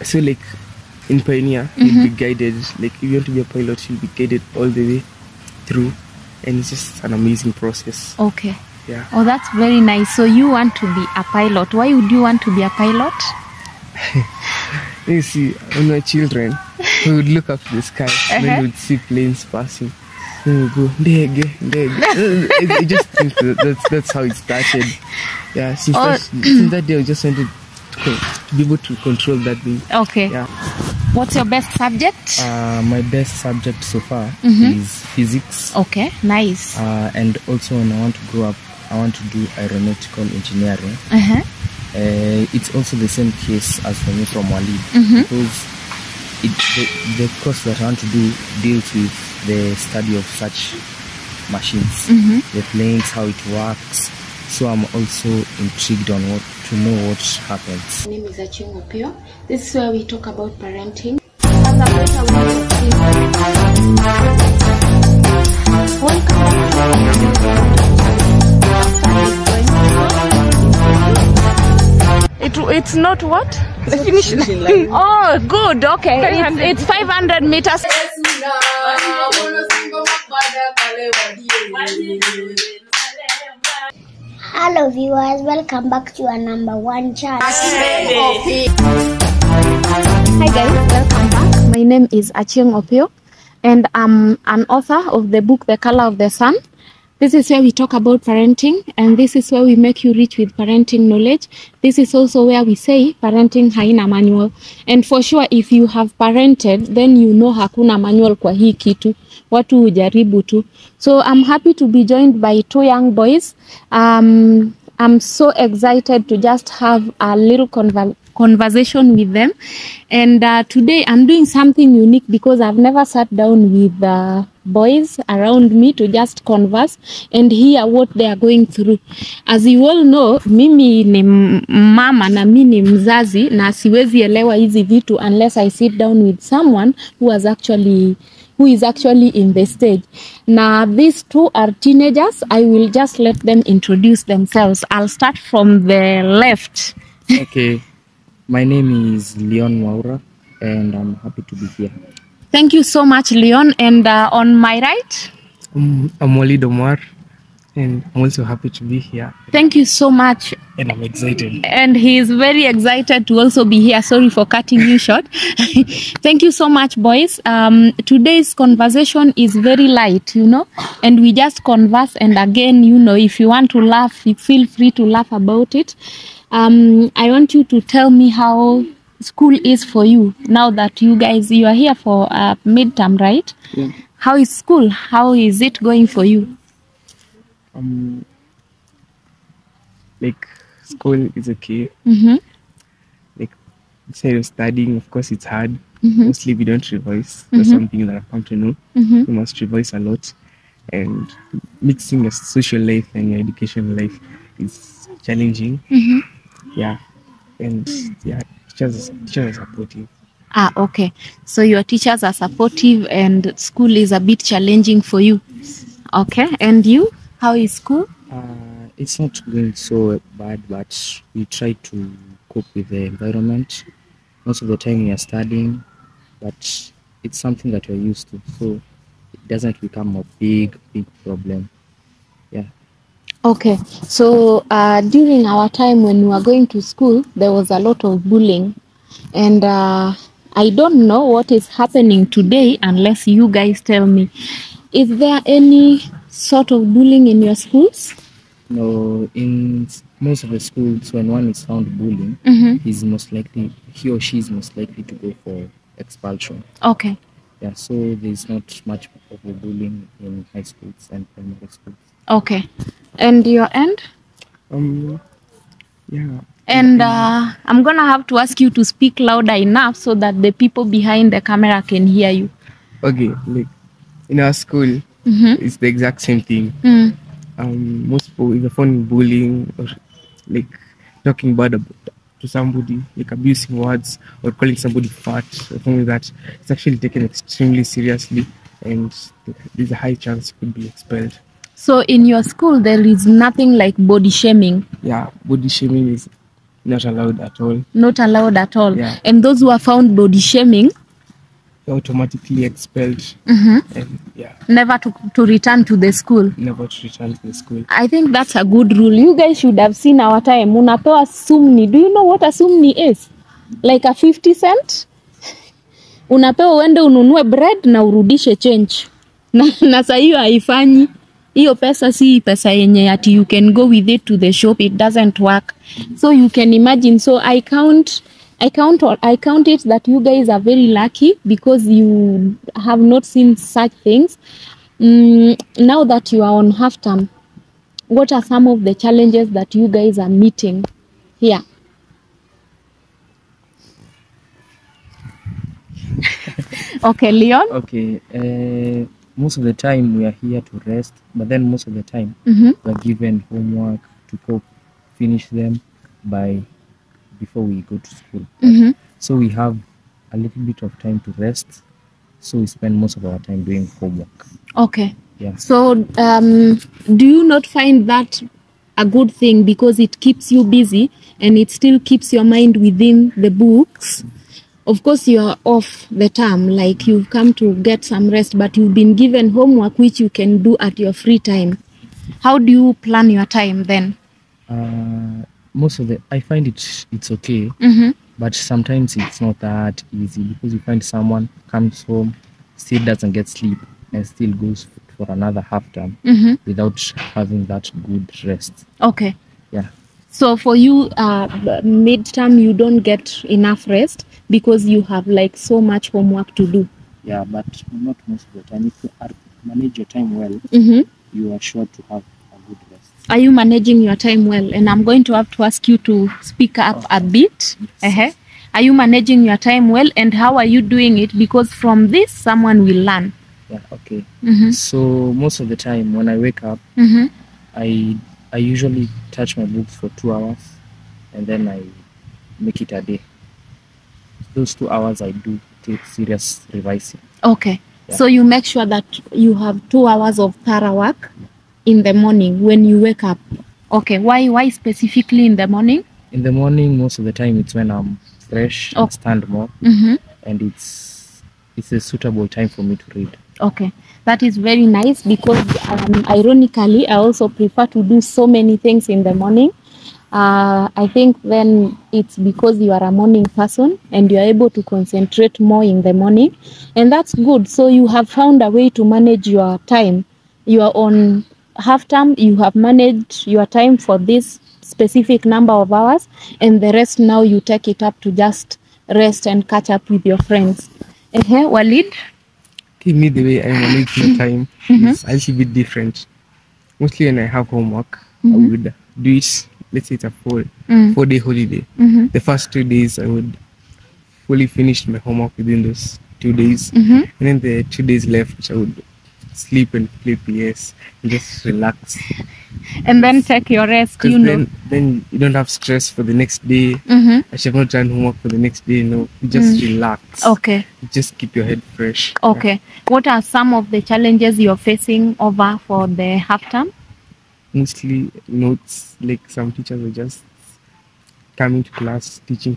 So like in Pioneer, you'll be guided. Like if you want to be a pilot, you'll be guided all the way through, and it's just an amazing process. Okay. Yeah. Oh, that's very nice. So you want to be a pilot. Why would you want to be a pilot? You see, when we were children, we would look up to the sky, and then we would see planes passing. Then we go, ndege. I just think that's how it started. Yeah, since that day, I just wanted to be able to control that thing. Okay. Yeah. What's your best subject? My best subject so far is physics. Okay, nice. And also when I want to grow up, I want to do aeronautical engineering. It's also the same case as for me from Walid, because the course that I want to do deals with the study of such machines, the planes, how it works. So I'm also intrigued on to know what happens. My name is Aching Opio. This is where we talk about parenting. It's not what? The finish line. Oh, good. Okay. It's 500 meters. Hello viewers, welcome back to our #1 channel. Hi guys, welcome back. My name is Aching Opio, and I'm an author of the book The Color of the Sun. This is where we talk about parenting, and this is where we make you rich with parenting knowledge. This is also where we say parenting haina manual. And for sure, if you have parented, then you know hakuna manual kwa hii kitu. Watu hujaribu tu. So I'm happy to be joined by 2 young boys. I'm so excited to just have a little conversation with them. And today I'm doing something unique because I've never sat down with boys around me to just converse and hear what they are going through. As you all know, mimi ni mama na mimi ni mzazi na siwezi elewa hizi vitu unless I sit down with someone who is actually in the stage. Now these 2 are teenagers. I will just let them introduce themselves. I'll start from the left. Okay. My name is Leon Maura, and I'm happy to be here. Thank you so much, Leon. And on my right? I'm Walid Omar, and I'm also happy to be here. Thank you so much. And I'm excited. And he is very excited to also be here. Sorry for cutting you short. Thank you so much, boys. Today's conversation is very light, and we just converse. And again, if you want to laugh, feel free to laugh about it. I want you to tell me how school is for you now that you are here for midterm, right? Yeah. How is school? How is it going for you? Like school is okay. Like instead of studying, of course it's hard. Mostly we don't revise. That's something that I've come to know. You must revise a lot, and mixing your social life and your education life is challenging. Yeah, and teachers are supportive. Okay. So your teachers are supportive and school is a bit challenging for you. Okay. And you? How is school? It's not going so bad, but we try to cope with the environment. Most of the time we are studying, but it's something that we're used to, so it doesn't become a big problem. Yeah. Okay, so during our time when we were going to school, there was a lot of bullying. And I don't know what is happening today unless you guys tell me. Is there any sort of bullying in your schools? No, in most of the schools, when one is found bullying, he or she is most likely to go for expulsion. Okay. Yeah, so there's not much of a bullying in high schools and primary schools. Okay. And your end? Yeah. And I'm gonna have to ask you to speak louder enough so that the people behind the camera can hear you. Okay, like in our school, it's the exact same thing. Most people either finding bullying or like talking bad to somebody, like abusing words or calling somebody fat or something like that. It's actually taken extremely seriously, and there's a high chance you could be expelled. So in your school, there is nothing like body shaming? Yeah, body shaming is Not allowed at all. Not allowed at all. Yeah. And those who are found body shaming, automatically expelled. And yeah, never to return to the school. Never to return to the school. I think that's a good rule. You guys should have seen our time. Unapewa sumni. Do you know what a sumni is? Like a 50 cent? Unapewa uende ununue bread na urudishe change. Na saa hiyo haifanyi. Hiyo pesa si pesa yenye ati you can go with it to the shop. It doesn't work. So you can imagine. So I count it that you guys are very lucky because you have not seen such things. Now that you are on half term, what are some of the challenges that you guys are meeting here? Okay, Leon. Okay. Most of the time we are here to rest, but then most of the time we are given homework to finish them before we go to school. So we have a little bit of time to rest. So we spend most of our time doing homework. Okay. Yeah. So do you not find that a good thing because it keeps you busy and it still keeps your mind within the books? Of course, you are off the term, like you've come to get some rest, but you've been given homework which you can do at your free time. How do you plan your time then? I find it's okay, but sometimes it's not that easy because you find someone comes home, still doesn't get sleep, and still goes for another half term without having that good rest. Okay. Yeah. So for you, mid-term, you don't get enough rest because you have like so much homework to do. Yeah, but not most of the time. If you manage your time well, you are sure to have a good rest. Are you managing your time well? And I'm going to have to ask you to speak up a bit. Yes. Are you managing your time well? And how are you doing it? Because from this, someone will learn. Yeah, okay. So most of the time when I wake up, I usually touch my books for 2 hours and then I make it a day. Those 2 hours I do take serious revising. Okay. Yeah. So you make sure that you have 2 hours of thorough work in the morning when you wake up. Okay. Why specifically in the morning? In the morning, most of the time it's when I'm fresh and stand more, and it's a suitable time for me to read. Okay, that is very nice because ironically, I also prefer to do so many things in the morning. I think then it's because you are a morning person and you are able to concentrate more in the morning, and that's good. So you have found a way to manage your time. You are on half term, you have managed your time for this specific number of hours, and the rest now you take it up to just rest and catch up with your friends. Walid? Me, the way I manage my time is a little bit different. Mostly when I have homework, I would do it, let's say it's a 4-day holiday. The first 2 days, I would fully finish my homework within those 2 days. And then the 2 days left, I would sleep and play PS and just relax. And then take your rest, Then you don't have stress for the next day. I should have not done homework for the next day. You just relax. Okay. You just keep your head fresh. Okay. Yeah. What are some of the challenges you're facing over for the half term? Mostly notes. Like some teachers are just coming to class, teaching,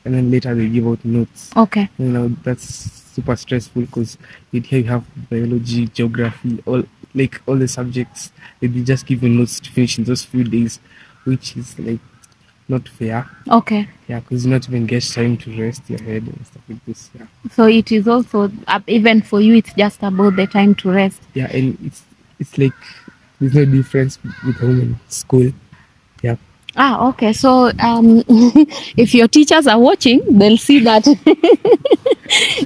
and then later they give out notes. Okay. That's super stressful because here you have biology, geography, all the subjects. They just give you notes to finish in those few days, which is like not fair. Okay. Yeah, because you not even get time to rest your head and stuff like this. Yeah. So it is also even for you, it's just about the time to rest. Yeah, and it's like there's no difference with home and school. Yeah. Okay. So if your teachers are watching, they'll see that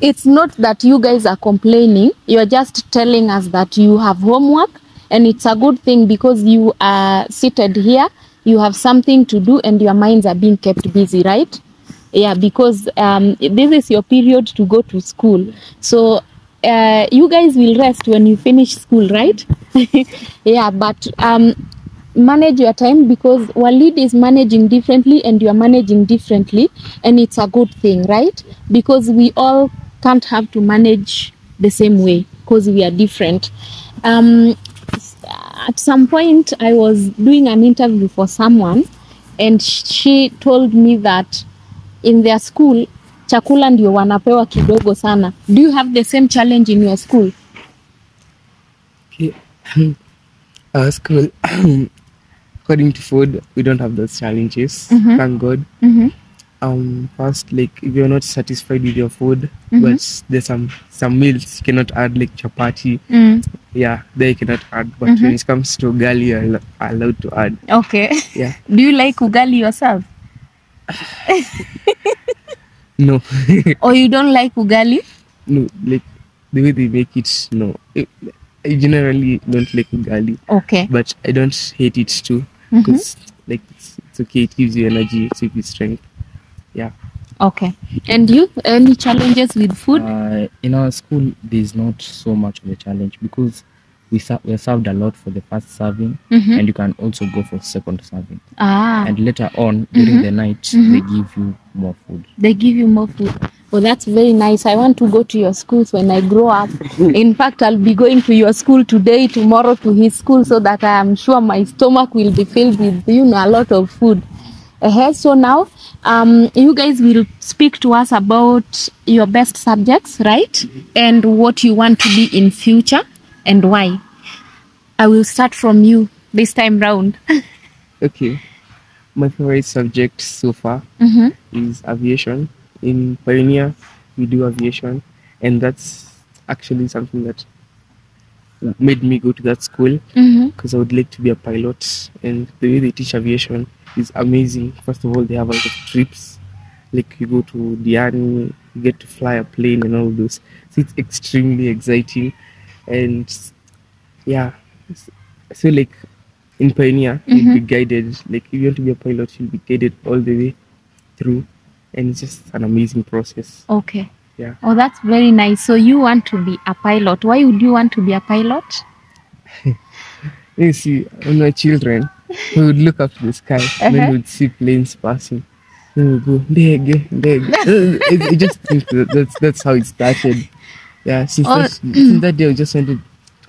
it's not that you guys are complaining. You're just telling us that you have homework, and it's a good thing because you are seated here, you have something to do, and your minds are being kept busy, right? Yeah, because this is your period to go to school. So you guys will rest when you finish school, right? Yeah, but manage your time because Walid is managing differently and you are managing differently, and it's a good thing, right? Because we all can't have to manage the same way because we are different. At some point I was doing an interview for someone, and she told me that in their school chakula ndio wanapewa kidogo sana. Do you have the same challenge in your school? Okay. Our school, according to food, we don't have those challenges. Thank God. First, like if you're not satisfied with your food, but there's some meals you cannot add, like chapati. Yeah, there you cannot add. But when it comes to ugali, you're allowed to add. Okay. Yeah. Do you like ugali yourself? No. Or you don't like ugali? No, like the way they make it. No, I generally don't like ugali. Okay. But I don't hate it too, because like it's okay. It gives you energy. It gives you strength. Yeah. Okay. And you, any challenges with food? In our school, there's not so much of a challenge because we're served a lot for the first serving, and you can also go for second serving. And later on, during the night, they give you more food. They give you more food. Well, that's very nice. I want to go to your schools when I grow up. In fact, I'll be going to your school today, tomorrow to his school, so that I am sure my stomach will be filled with, a lot of food. So now, you guys will speak to us about your best subjects, right? And what you want to be in future and why. I will start from you this time round. Okay. My favorite subject so far is aviation. In Pioneer, we do aviation, and that's actually something that made me go to that school, because I would like to be a pilot, and the way they teach aviation is amazing. First of all, they have a lot of trips, like you go to Diani, you get to fly a plane and all those, so it's extremely exciting. And yeah, so like in Pioneer, you'll be guided, like if you want to be a pilot, you'll be guided all the way through, and it's just an amazing process. Okay. Yeah. Oh, that's very nice. So you want to be a pilot. Why would you want to be a pilot? You see, when my children, we would look up to the sky, and then we'd see planes passing. Then we go, ndege. I just think that's how it started. Yeah, since that day, I just wanted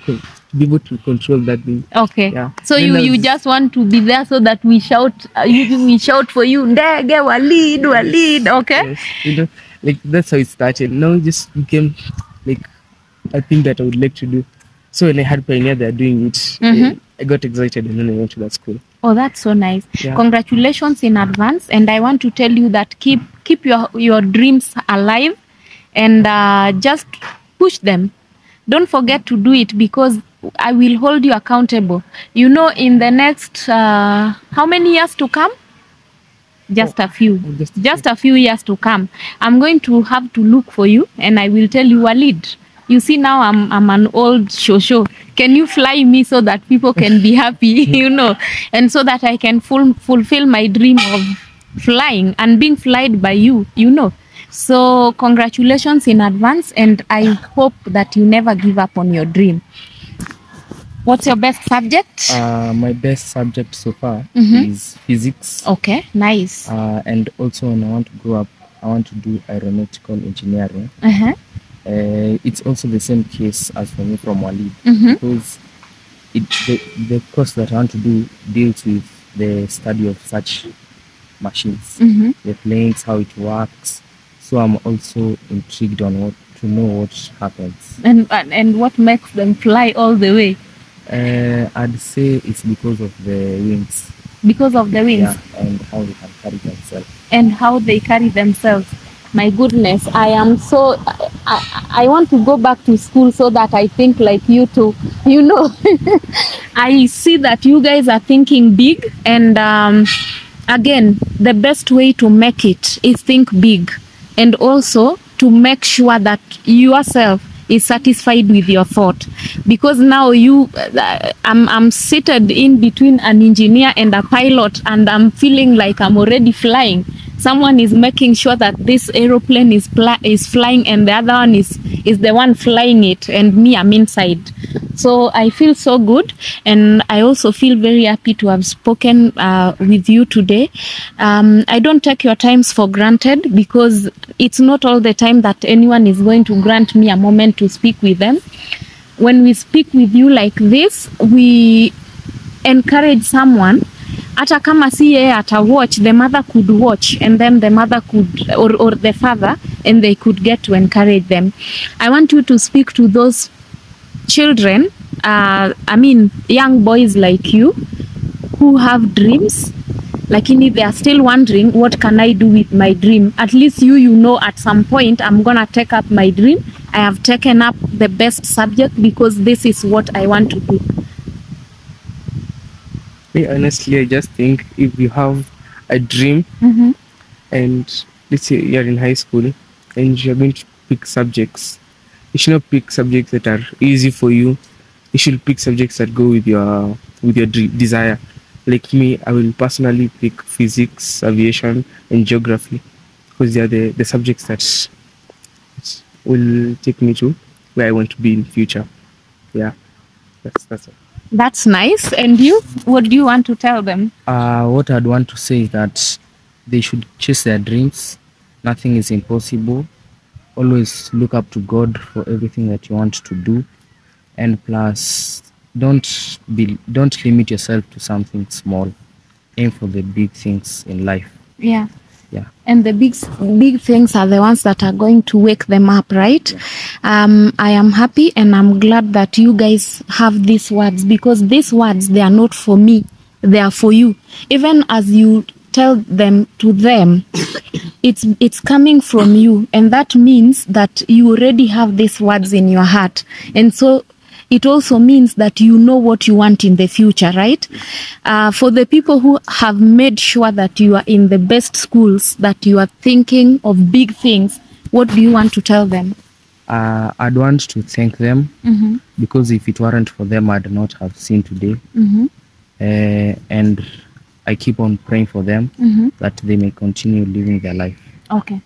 to be able to control that thing. Okay. Yeah. So you just want to be there so that we shout, we shout for you, ndege, walid, okay? Yes, like that's how it started. Now it just became like a thing that I would like to do. So when I had Pioneer, they're doing it. I got excited, and then I went to that school. Oh, that's so nice. Yeah. Congratulations in advance. And I want to tell you that keep your dreams alive, and just push them. Don't forget to do it, because I will hold you accountable. In the next, how many years to come? Just a few. Just a few years to come. I'm going to have to look for you, and I will tell you, Walid. You see, now I'm an old shosho. Can you fly me so that people can be happy, and so that I can fulfill my dream of flying and being flied by you, So congratulations in advance, and I hope that you never give up on your dream. What's your best subject? My best subject so far is physics. Okay, nice. And also when I want to grow up, I want to do aeronautical engineering. It's also the same case as for me from Walid, because the course that I want to do deals with the study of such machines, the planes, how it works. So I'm also intrigued on to know what happens. And what makes them fly all the way? I'd say it's because of the wings. Because of the wings? Yeah, and how they can carry themselves. And how they carry themselves. My goodness, I am so... I want to go back to school so that I think like you too. I see that you guys are thinking big, and again, the best way to make it is think big, and also to make sure that yourself is satisfied with your thought, because now I'm seated in between an engineer and a pilot, and I'm feeling like I'm already flying. Someone is making sure that this aeroplane is flying, and the other one is the one flying it, and me, I'm inside. So I feel so good, and I also feel very happy to have spoken with you today. I don't take your times for granted, because it's not all the time that anyone is going to grant me a moment to speak with them. When we speak with you like this, we encourage someone hata kama si yeye ata watch, the mother could watch, and then the mother could or the father, and they could get to encourage them. I want you to speak to those children, young boys like you who have dreams, lakini they are still wondering, what can I do with my dream? At least you know at some point I'm gonna take up my dream. I have taken up the best subject because this is what I want to do. Honestly, I just think if you have a dream, and let's say you're in high school and you're going to pick subjects, you should not pick subjects that are easy for you. You should pick subjects that go with your desire. Like me, I will personally pick physics, aviation, and geography because they are the subjects that will take me to where I want to be in future. Yeah, that's all. That's nice. And you, what do you want to tell them? What I'd want to say is that they should chase their dreams. Nothing is impossible. Always look up to God for everything that you want to do, and plus don't limit yourself to something small. Aim for the big things in life. Yeah. Yeah. And the big things are the ones that are going to wake them up, right? Yeah. I am happy and I'm glad that you guys have these words, because these words, they are not for me, they are for you. Even as you tell them to them, it's coming from you, and that means that you already have these words in your heart. And so it also means that you know what you want in the future, right? For the people who have made sure that you are in the best schools, that you are thinking of big things, what do you want to tell them? I'd want to thank them, because if it weren't for them, I'd not have seen today. And I keep on praying for them that they may continue living their life. Okay.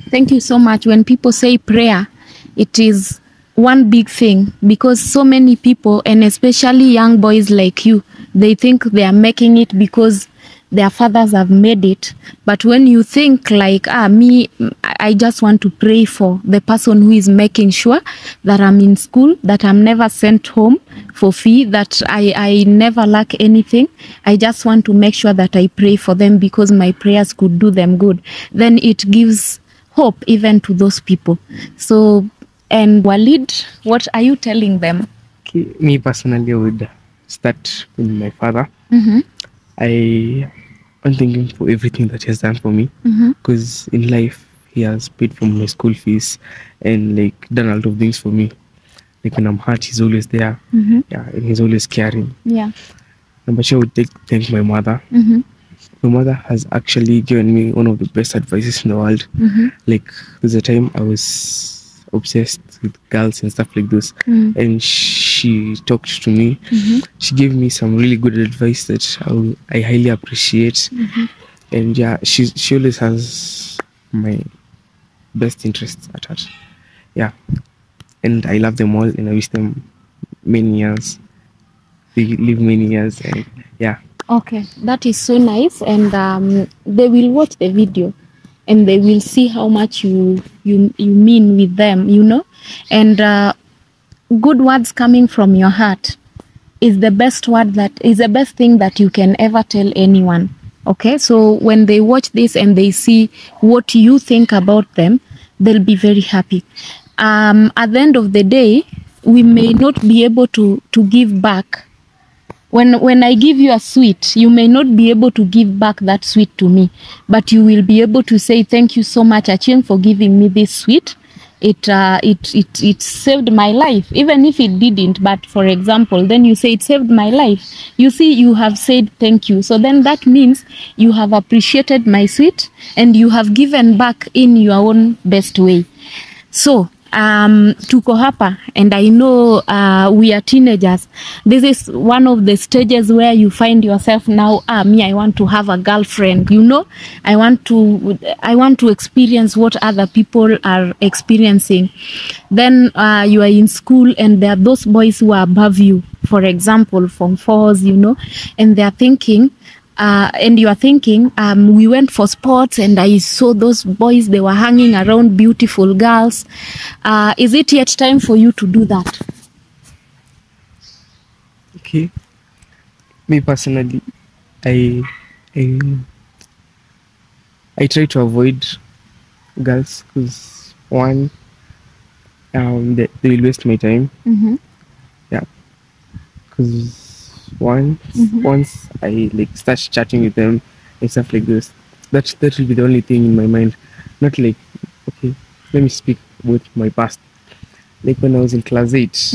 Thank you so much. When people say prayer, it is one big thing, because so many people, and especially young boys like you, they think they are making it because their fathers have made it. But when you think like, me, I just want to pray for the person who is making sure that I'm in school, that I'm never sent home for fee, that I never lack anything. I just want to make sure that I pray for them because my prayers could do them good. Then it gives hope even to those people. So, and Walid, what are you telling them? Okay, me personally, I would start with my father. I'm thanking for everything that he has done for me, because in life he has paid for my school fees and like done a lot of things for me. Like when I'm hurt, he's always there. Yeah, and he's always caring. Yeah. Number two, I would thank my mother. My mother has actually given me one of the best advices in the world. Like there's a time I was obsessed with girls and stuff like this, and she talked to me. She gave me some really good advice that I highly appreciate. And yeah, she always has my best interests at heart. Yeah, and I love them all, and I wish them many years. They live many years, and yeah. Okay, that is so nice. And they will watch the video and they will see how much you mean with them, you know. And good words coming from your heart is the best thing that you can ever tell anyone. Okay, so when they watch this and they see what you think about them, they'll be very happy. At the end of the day, we may not be able to give back. When I give you a sweet, you may not be able to give back that sweet to me, but you will be able to say, thank you so much, Achieng, for giving me this sweet. It saved my life, even if it didn't. But for example, then you say it saved my life. You see, you have said thank you. So then that means you have appreciated my sweet and you have given back in your own best way. So tuko hapa, and I know we are teenagers. This is one of the stages where you find yourself now, me, I want to have a girlfriend, you know. I want to experience what other people are experiencing. Then you are in school and there are those boys who are above you, for example Form 4s, you know, and they are thinking and you are thinking, we went for sports and I saw those boys, they were hanging around beautiful girls. Is it yet time for you to do that? Okay. Me personally, I I try to avoid girls because one, they will waste my time. Yeah, because once I like start chatting with them and stuff like this, that will be the only thing in my mind. Not like, okay, let me speak about my past. Like when I was in class 8,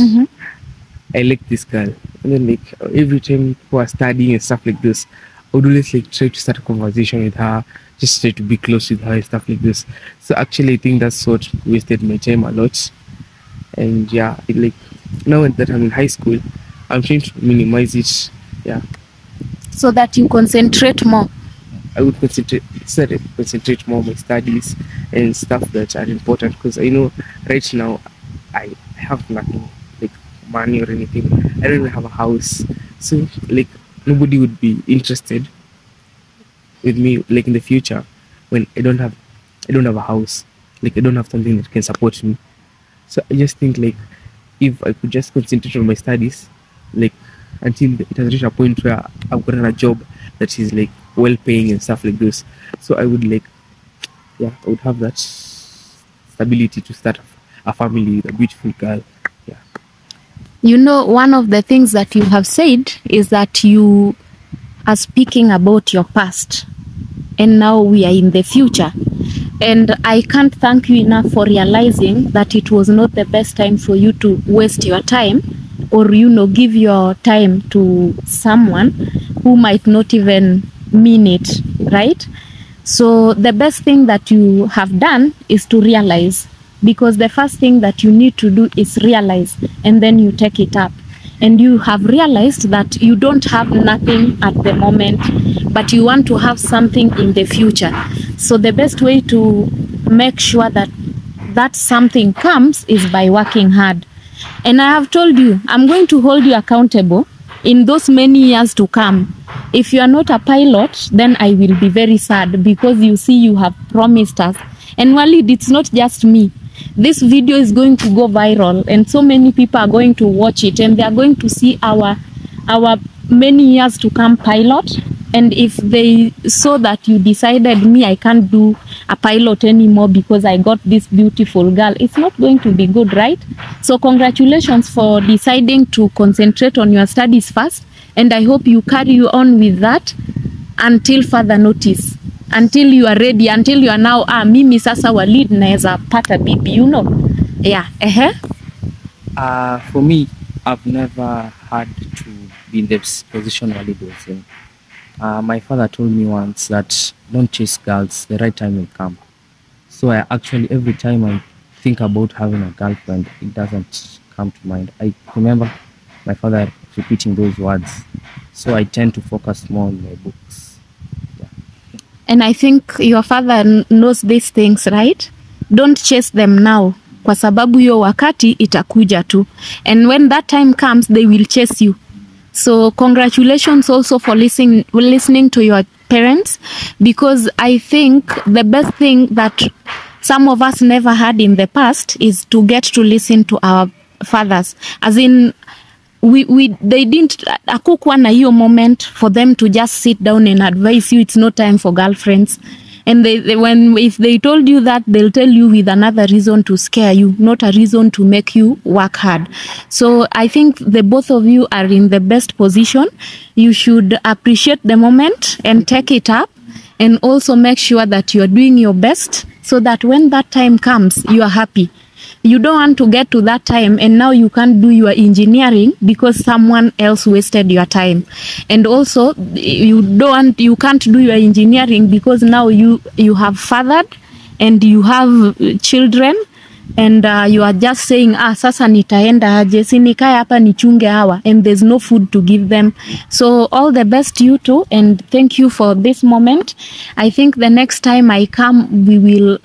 I liked this girl, and then like every time we are studying and stuff like this, I would always like try to start a conversation with her, just try to be close with her and stuff like this. So actually, I think that's what wasted my time a lot. And yeah, like now that I'm in high school, I'm trying to minimize it. Yeah, so that you concentrate more. I would concentrate more on my studies and stuff that are important, because I know right now I have nothing like money or anything. I don't even have a house, so like nobody would be interested with me like in the future when I don't have a house, like I don't have something that can support me. So I just think like if I could just concentrate on my studies, like until it has reached a point where I've gotten a job that is like well paying and stuff like this. So I would like, yeah, I would have that stability to start a family with a beautiful girl. Yeah. You know, one of the things that you have said is that you are speaking about your past, and now we are in the future. And I can't thank you enough for realizing that it was not the best time for you to waste your time, or give your time to someone who might not even mean it, right? So the best thing that you have done is to realize, because the first thing that you need to do is realize, and then you take it up. And you have realized that you don't have nothing at the moment, but you want to have something in the future. So the best way to make sure that that something comes is by working hard. And I have told you, I'm going to hold you accountable in those many years to come. If you are not a pilot, then I will be very sad, because you see, you have promised us. And Walid, it's not just me. This video is going to go viral, and so many people are going to watch it, and they are going to see our many years to come pilot. And if they saw that you decided, me, I can't do a pilot anymore because I got this beautiful girl, it's not going to be good, right? So congratulations for deciding to concentrate on your studies first, and I hope you carry on with that until further notice, until you are ready, until you are now, mimi sasa Walid naeza pata bibi, yeah. For me, I've never had to be in this position Walid was in. My father told me once that don't chase girls, the right time will come. So I actually, every time I think about having a girlfriend, it doesn't come to mind. I remember my father repeating those words. So I tend to focus more on my books. Yeah. And I think your father knows these things, right? Don't chase them now, kwa sababu hiyo wakati itakuja tu. And when that time comes, they will chase you. So congratulations also for listening to your parents, because I think the best thing that some of us never had in the past is to get to listen to our fathers. As in, they didn't, hakukuwa na hiyo moment for them to just sit down and advise you it's no time for girlfriends. And if they told you that, they'll tell you with another reason to scare you, not a reason to make you work hard. So I think the both of you are in the best position. You should appreciate the moment and take it up, and also make sure that you are doing your best, so that when that time comes, you are happy. You don't want to get to that time and now you can't do your engineering because someone else wasted your time. And also you can't do your engineering because now you have fathered and you have children, and you are just saying sasa nitaenda aje, si nikae hapa nichunge hawa, and there's no food to give them. So all the best you two, and thank you for this moment. I think the next time I come we will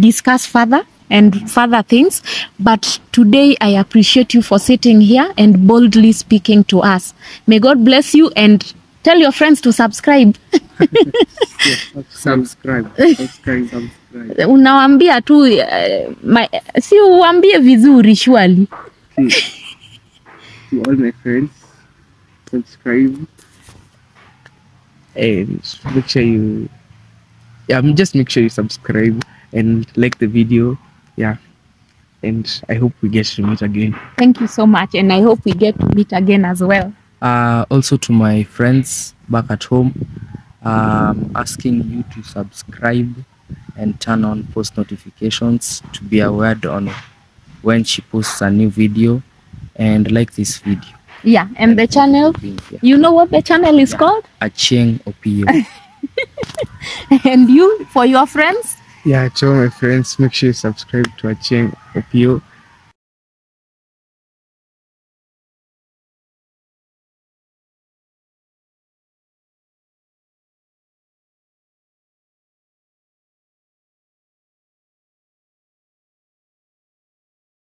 discuss further and further things, but today I appreciate you for sitting here and boldly speaking to us. May God bless you, and tell your friends to subscribe. Subscribe. Unawambia tu si uambie vizuri shwali. To all my friends, subscribe. and make sure you just make sure you subscribe and like the video. Yeah, and I hope we get to meet again. Thank you so much, and I hope we get to meet again as well. Also to my friends back at home, asking you to subscribe and turn on post notifications to be aware on when she posts a new video, and like this video. Yeah, and the channel, you know what the channel is called? Achieng Opio. And you, for your friends? Yeah, to all my friends, make sure you subscribe to Achieng Opio